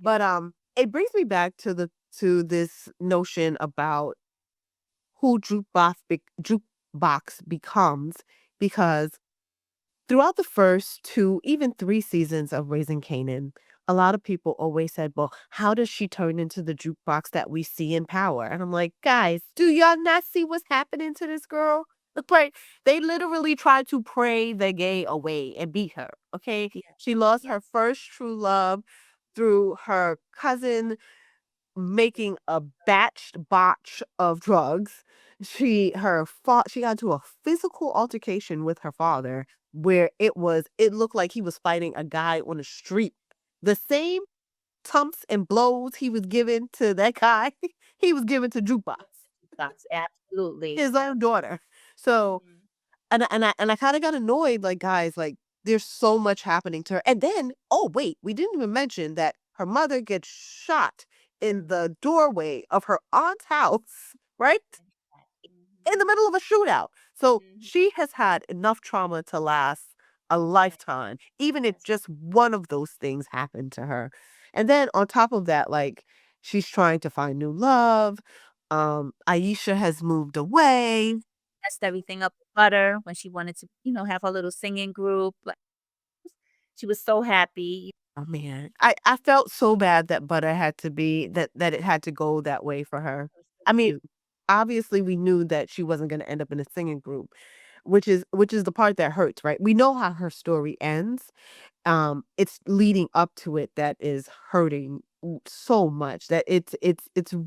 Yeah. But it brings me back to this notion about who jukebox becomes because throughout the first 2, even 3 seasons of Raising Kanan, a lot of people always said, "Well, how does she turn into the jukebox that we see in Power?" And I'm like, "Guys, do y'all not see what's happening to this girl?" Like, they literally tried to pray the gay away and beat her, okay? Yeah. She lost Yeah. her first true love through her cousin making a botch of drugs. She got into a physical altercation with her father where it looked like he was fighting a guy on the street. The same thumps and blows he was giving to that guy, he was giving to Jukebox, That's absolutely. his own daughter. So Mhm. and I kinda got annoyed, like, guys, like, there's so much happening to her, and then oh, wait, we didn't even mention that her mother gets shot in the doorway of her aunt's house, right? In the Mhm. middle of a shootout. So, Mhm. she has had enough trauma to last a Right. lifetime, even if Yes. just one of those things happened to her. And then on top of that, like, she's trying to find new love, Aisha has moved away. Messed everything up with butter when she wanted to, have her little singing group. Like, she was so happy. Oh, man. I felt so bad that Butter had to be that it had to go that way for her. I mean, obviously, we knew that she wasn't gonna end up in a singing group, which is the part that hurts, right? We know how her story ends, it's leading up to it that is hurting so much that it's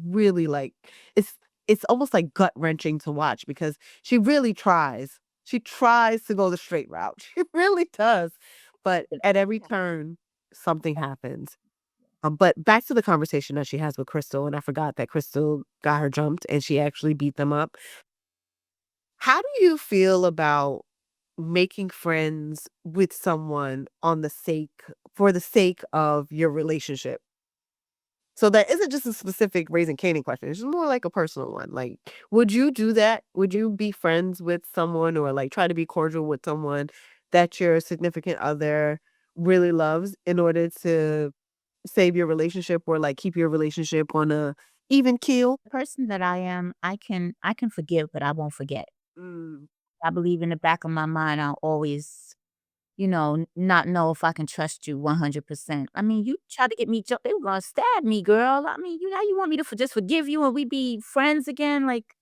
really like it's it's almost like gut wrenching to watch because she really tries. She tries to go the straight route. She really does. But at every turn, something happens. But back to the conversation that she has with Crystal, and I forgot that Crystal got her jumped and she actually beat them up. How do you feel about making friends with someone on the sake for the sake of your relationship? So that isn't just a specific Raising Kanan question. It's more like a personal one. Like, would you do that? Would you be friends with someone or like try to be cordial with someone that your significant other really loves in order to save your relationship or like keep your relationship on a even keel? The person that I am, I can forgive, but I won't forget. Mm, I believe in the back of my mind, I'll always, not know if I can trust you 100%. I mean, you tried to get me jumped, they were gonna stab me, girl. I mean, now you want me to just forgive you and we be friends again? Like,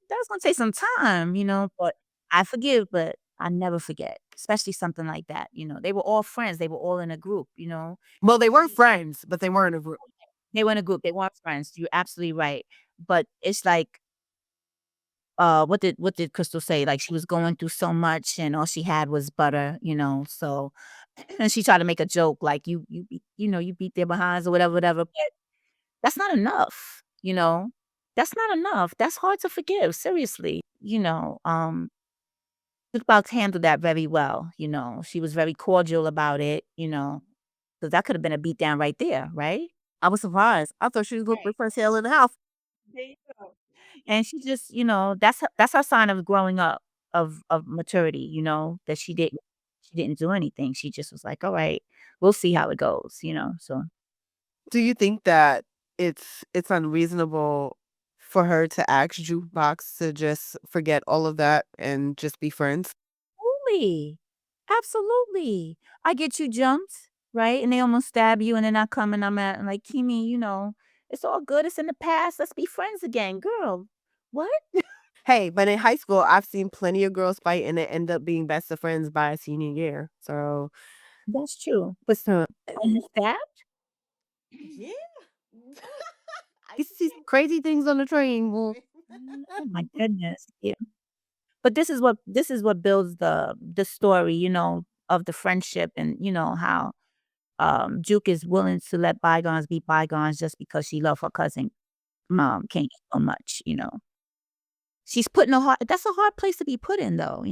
that's gonna take some time, but I forgive, but I never forget, especially something like that. They were all friends. They were all in a group. well, they weren't friends, but they weren't a group. They were in a group. They weren't friends. You're absolutely right. But it's like, what did Crystal say? Like she was going through so much and all she had was butter. So and she tried to make a joke like you beat their behinds or whatever. But that's not enough. That's not enough. That's hard to forgive, seriously. Jukebox handled that very well. She was very cordial about it. Because that could have been a beat down right there, right? I was surprised. I thought she was looking Right. for sale in the house. There you go. And she just, that's her sign of growing up, of maturity, that she didn't do anything. She just was like, "All right, we'll see how it goes," so Do you think that it's unreasonable for her to ask Jukebox to just forget all of that and just be friends? Absolutely. Absolutely. I get you jumped, right? And they almost stab you and then I come and I'm at like, Keemie, it's all good. It's in the past. Let's be friends again. Girl, what? Hey, but in high school, I've seen plenty of girls fight and they end up being best of friends by senior year. So, That's true. what's the Almost stabbed? Yeah. I used to see some crazy things on the train. Well, Oh my goodness. Yeah. But this is what builds the story, of the friendship and how Juke is willing to let bygones be bygones just because she loved her cousin Kane so much. She's putting a hard that's a hard place to be put in though.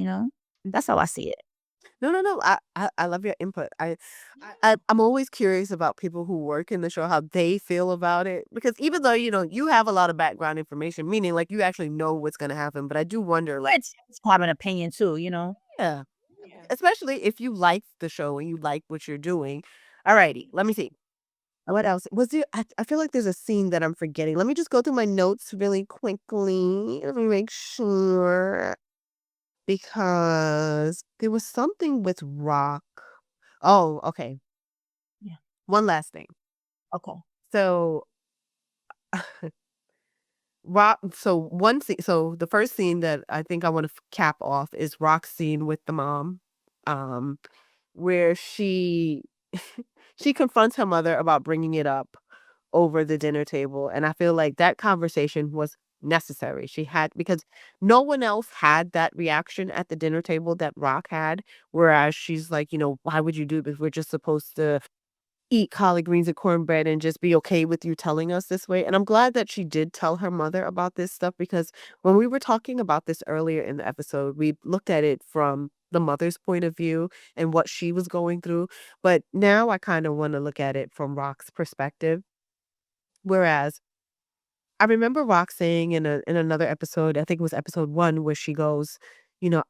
That's how I see it. No, no, no. I love your input. I'm always curious about people who work in the show, how they feel about it. Because even though, you have a lot of background information, meaning like you actually know what's gonna happen. But I do wonder, like, It's have an opinion too. yeah. Yeah. Especially if you like the show and you like what you're doing. Alrighty, let me see. What else? Was there I feel like there's a scene that I'm forgetting. Let me just go through my notes really quickly. Let me make sure. Because there was something with Rock. Oh, okay. Yeah. One last thing. Okay. So, Rock so one scene so the first scene that I think I wanna cap off is Rock's scene with the mom, um, where she confronts her mother about bringing it up over the dinner table, and I feel like that conversation was necessary. She had because no one else had that reaction at the dinner table that Rock had, whereas she's like, "Why would you do this? We're just supposed to eat collard greens and cornbread and just be okay with you telling us this way." And I'm glad that she did tell her mother about this stuff because when we were talking about this earlier in the episode, we looked at it from the mother's point of view and what she was going through. But now I kind of want to look at it from Rock's perspective. Whereas I remember Rock saying in another episode, I think it was episode 1, where she goes,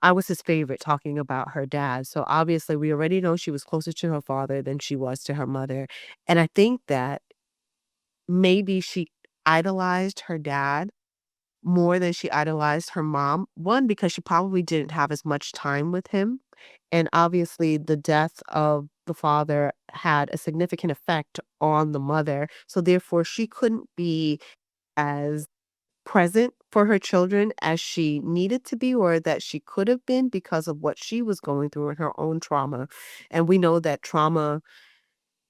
"I was his favorite," talking about her dad. So obviously we already know she was closer to her father than she was to her mother. And I think that maybe she idolized her dad more than she idolized her mom. One, because she probably didn't have as much time with him. And obviously the death of the father had a significant effect on the mother. So therefore she couldn't be as present for her children as she needed to be or that she could have been because of what she was going through in her own trauma. And we know that trauma,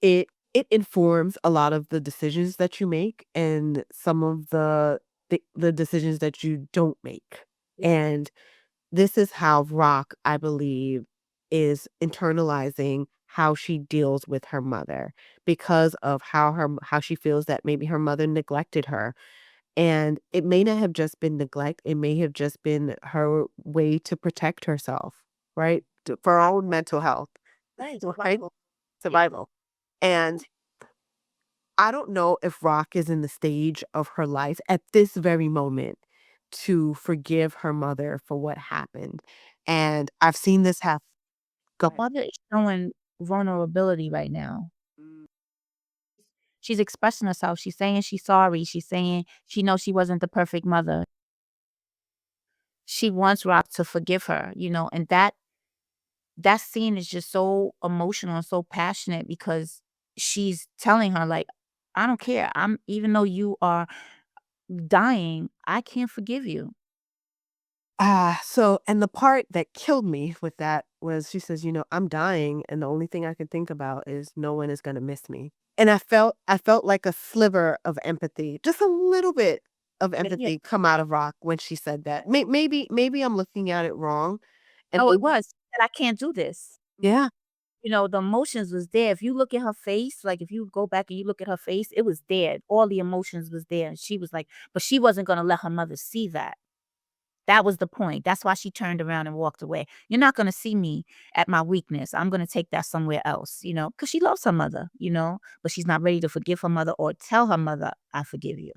it informs a lot of the decisions that you make and some of the decisions that you don't make. And this is how Rock, I believe, is internalizing how she deals with her mother because of how she feels that maybe her mother neglected her, and it may not have just been neglect, it may have just been her way to protect herself, right? For her own mental health, right? Survival. And I don't know if Rock is in the stage of her life at this very moment to forgive her mother for what happened. And I've seen this have go ahead. Mother is showing vulnerability right now. Mm. She's expressing herself. She's saying she's sorry. She's saying she knows she wasn't the perfect mother. She wants Rock to forgive her, and that scene is just so emotional and so passionate because she's telling her, like, "I don't care. I'm even though you are dying, I can't forgive you." So and the part that killed me with that was she says, "I'm dying and the only thing I can think about is no one is gonna miss me." And I felt like a sliver of empathy, just a little bit of Yeah. empathy come out of Rock when she said that. Maybe I'm looking at it wrong, and Oh, it maybe was. And I can't do this. yeah. The emotions was there. If you look at her face, like, if you go back and you look at her face, it was there. All the emotions was there, and she was like but she wasn't gonna let her mother see that. That was the point. That's why she turned around and walked away. "You're not gonna see me at my weakness. I'm gonna take that somewhere else, because she loves her mother, but she's not ready to forgive her mother or tell her mother, "I forgive you."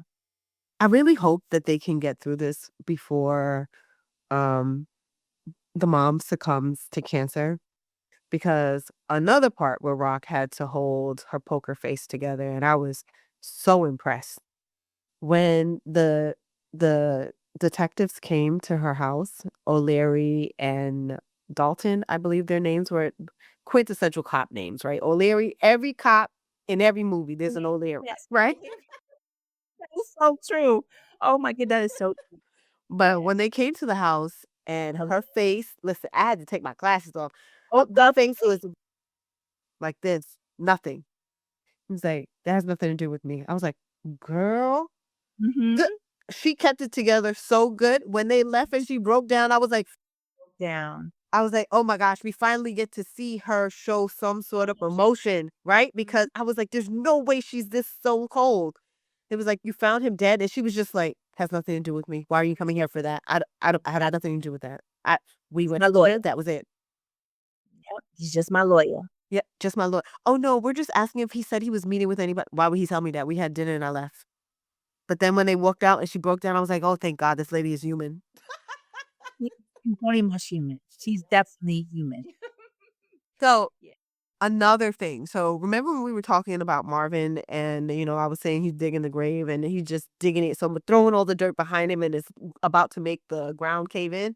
I really hope that they can get through this before, um, the mom succumbs to cancer. because another part where Rock had to hold her poker face together, and I was so impressed. When the detectives came to her house, O'Leary and Dalton, I believe their names were quintessential cop names, right? O'Leary, every cop in every movie, there's an O'Leary, Yes. right? That is so true. Oh my god, that is so true. But when they came to the house and her face, listen, I had to take my glasses off. Oh, Her face was like this, nothing. He's like, that has nothing to do with me. I was like, girl, mhm. the she kept it together so good. When they left and she broke down, Down. I was like, "Oh my gosh, we finally get to see her show some sort of emotion," right? Because I was like, "There's no way she's this so cold." It was like, "You found him dead," and she was just like, "Has nothing to do with me. Why are you coming here for that? I had nothing to do with that. We He's went my lawyer. there, that was it." Yep, he's just my lawyer. Yeah, just my lord. "Oh no, we're just asking if he said he was meeting with anybody." Why would he tell me that? We had dinner and I left. But then when they walked out and she broke down, I was like, "Oh, thank God this lady is human." He he's very much human. She's definitely human. So Yeah. another thing. So remember when we were talking about Marvin and I was saying he's digging the grave and he's just digging it. So I'm throwing all the dirt behind him and it's about to make the ground cave in.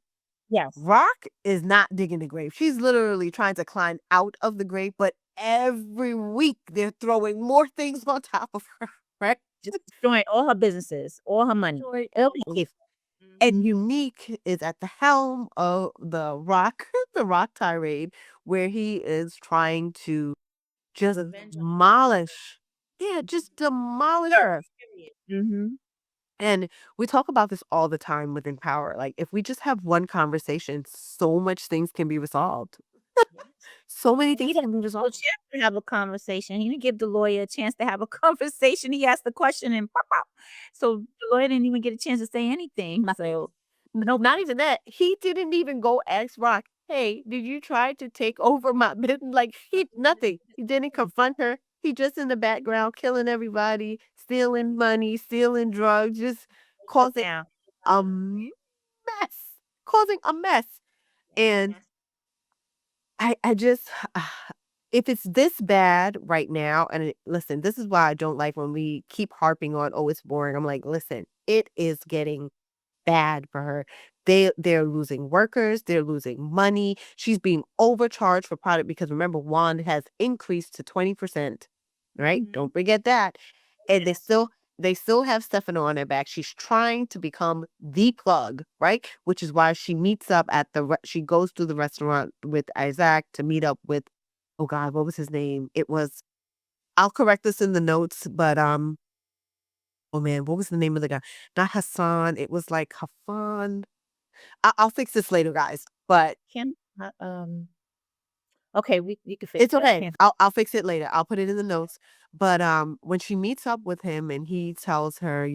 Yes. Rock is not digging the grave. She's literally trying to climb out of the grave, but every week they're throwing more things on top of her, right? Just destroying all her businesses, all her money. Destroying Life. And Mhm. Unique is at the helm of the rock, the rock tirade, where he is trying to just Revenge on demolish. Yeah, just demolish her. her. Period. Mhm. And we talk about this all the time within Power. Like, if we just have one conversation, so much things can be resolved. Yes. So many And he things didn't can be give resolved. a chance to have a conversation. He didn't give the lawyer a chance to have a conversation. He asked the question and pop, pop. So the lawyer didn't even get a chance to say anything. So nope. Not even that. He didn't even go ask Rock, hey, did you try to take over my business? Like, nothing. He didn't confront her. He just in the background, killing everybody, stealing money, stealing drugs, just Shut causing down. a mess. Causing a mess. And I just if it's this bad right now, and listen, this is why I don't like when we keep harping on, oh, it's boring. I'm like, listen, it is getting bad for her. They're losing workers, they're losing money. She's being overcharged for product because remember, wand has increased to 20%, right? Mhm. Don't forget that. And Yes. they still have Stefano on their back. She's trying to become the plug, right? Which is why she meets up at she goes to the restaurant with Isaac to meet up with, oh God, what was his name? It was, I'll correct this in the notes, but oh man, what was the name of the guy? Not Hassan. It was like Hafan. I'll fix this later, guys. But Can okay, we can fix it's it. okay. Can I'll fix it later. I'll put it in the notes. But when she meets up with him and he tells her,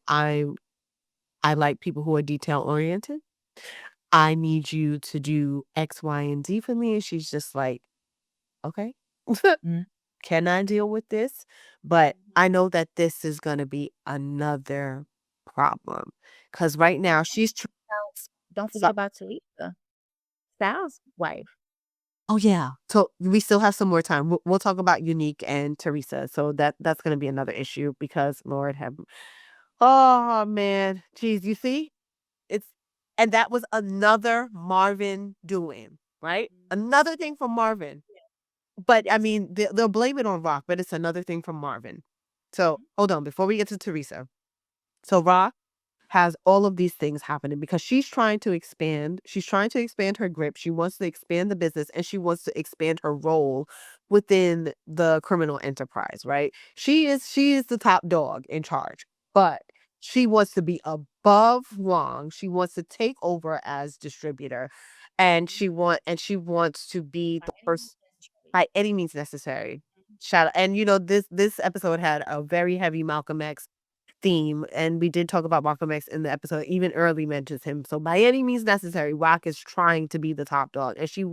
I like people who are detail oriented. I need you to do X, Y, and Z for me. And she's just like, okay. mm. Can I deal with this? But I know that this is gonna be another problem. Cause right now she's Don't forget so about Teresa, Sal's wife. oh, yeah. So, we still have some more time. We'll talk about Unique and Teresa. So that's gonna be another issue because Lord have oh, man. Jeez, you see? It's and that was another Marvin doing, right? Another thing from Marvin. But, I mean, they'll blame it on Rock, but it's another thing from Marvin. So, hold on, before we get to Teresa. So, Rock has all of these things happening because she's trying to expand. She's trying to expand her grip. She wants to expand the business and she wants to expand her role within the criminal enterprise, right? She is the top dog in charge, but she wants to be above Wong. She wants to take over as distributor and she wants to be By the any means person necessary. by any means necessary. Shout out. And this episode had a very heavy Malcolm X theme, and we did talk about Malcolm X in the episode, even early mentions him. So by any means necessary, Rock is trying to be the top dog. And she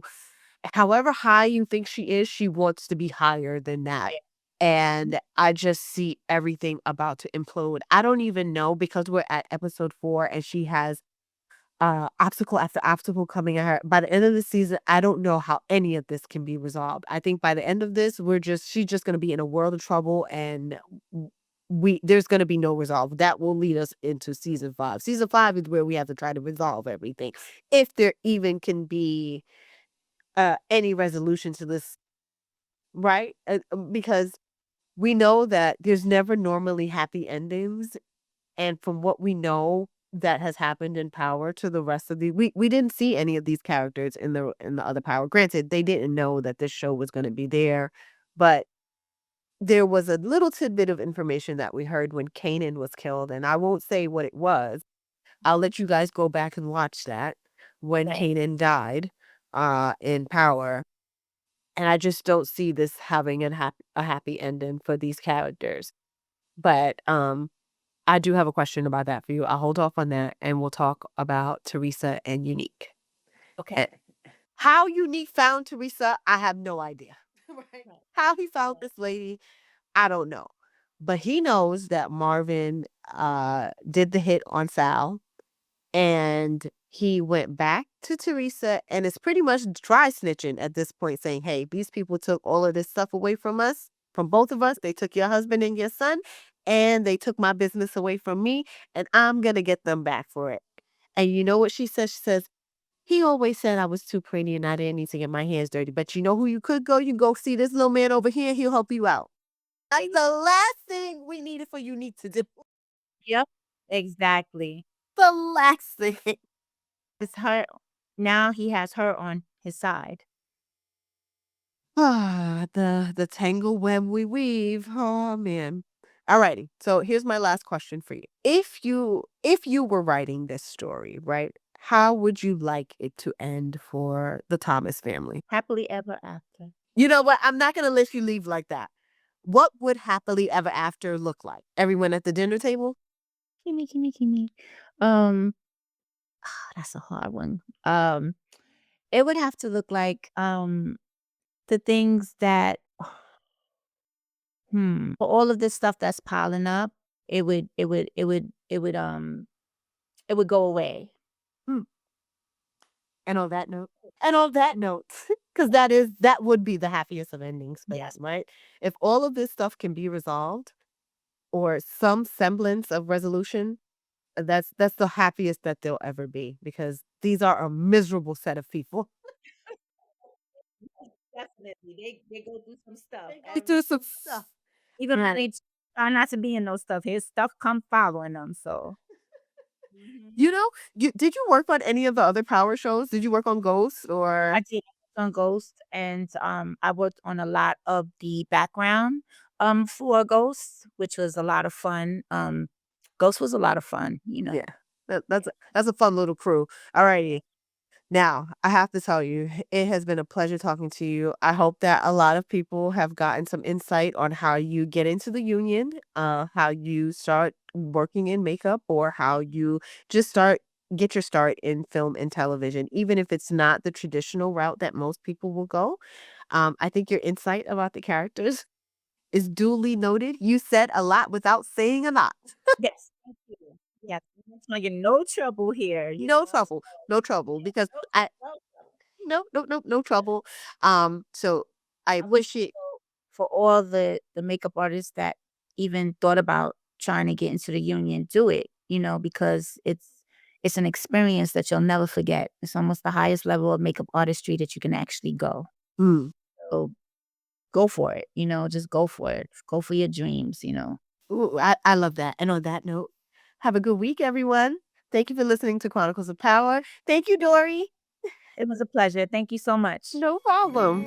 however high you think she is, she wants to be higher than that. Yeah. Mhm. And I just see everything about to implode. I don't even know because we're at episode 4 and she has obstacle after obstacle coming at her. By the end of the season, I don't know how any of this can be resolved. I think by the end of this, she's just gonna be in a world of trouble and there's gonna be no resolve. That will lead us into season 5. Season 5 is where we have to try to resolve everything. If there even can be any resolution to this, right? Because we know that there's never normally happy endings. And from what we know that has happened in Power to the rest of we didn't see any of these characters in the other Power. Granted, they didn't know that this show was gonna be there, but there was a little tidbit of information that we heard when Kanan was killed, and I won't say what it was. I'll let you guys go back and watch that when Right. Kanan died, in Power, and I just don't see this having a happy ending for these characters. But, I do have a question about that for you. I'll hold off on that, and we'll talk about Teresa and Unique. Okay. Eh, how Unique found Teresa, I have no idea. Right? Right. How he found this lady, I don't know. But he knows that Marvin did the hit on Sal, and he went back to Teresa and is pretty much dry snitching at this point, saying, "Hey, these people took all of this stuff away from us, from both of us. They took your husband and your son, and they took my business away from me, and I'm gonna get them back for it." And you know what she says? She says, "He always said I was too pretty and I didn't need to get my hands dirty. But you know who you could go? You go see this little man over here. He'll help you out." Like the last thing we needed for Unique to do. Yep. Exactly. The last thing. It's her now he has her on his side. The tangle web we weave. Oh man. Alrighty. So here's my last question for you. If you were writing this story, right? How would you like it to end for the Thomas family? Happily ever after. You know what? I'm not gonna let you leave like that. What would happily ever after look like? Everyone at the dinner table? Keemie, Keemie, Keemie. Um, that's a hard one. It would have to look like, the things that for all of this stuff that's piling up, it would go away. Hmm. And on that note, and on that note, because that would be the happiest of endings for them, Yes. right? If all of this stuff can be resolved or some semblance of resolution, that's the happiest that they'll ever be because these are a miserable set of people. Definitely. They go through some stuff They go through every some stuff. even when they try not to be in those stuff, his stuff come following them, so mhm. You know, did you work on any of the other Power shows? Did you work on Ghosts I or did on Ghost, and, I worked on a lot of the background, for Ghost, which was a lot of fun. Ghost was a lot of fun, you know? yeah. That's a fun little crew. Alrighty. Now, I have to tell you, it has been a pleasure talking to you. I hope that a lot of people have gotten some insight on how you get into the union, how you start working in makeup, or how you just get your start in film and television, even if it's not the traditional route that most people will go. I think your insight about the characters is duly noted. You said a lot without saying a lot. Yes, thank you. Yes, I'm not gonna get no trouble here, you No know? trouble, no trouble, Yeah, because I no trouble. no trouble. So I I wish appreciate. for all the makeup artists that even thought about trying to get into the union, do it, you know, because it's an experience that you'll never forget. It's almost the highest level of makeup artistry that you can actually go. Mm. So go for it, you know, just go for it. Go for your dreams, you know. Ooh, I love that. And on that note, have a good week, everyone. Thank you for listening to Chronicles of Power. Thank you, Dory. It was a pleasure. Thank you so much. No problem.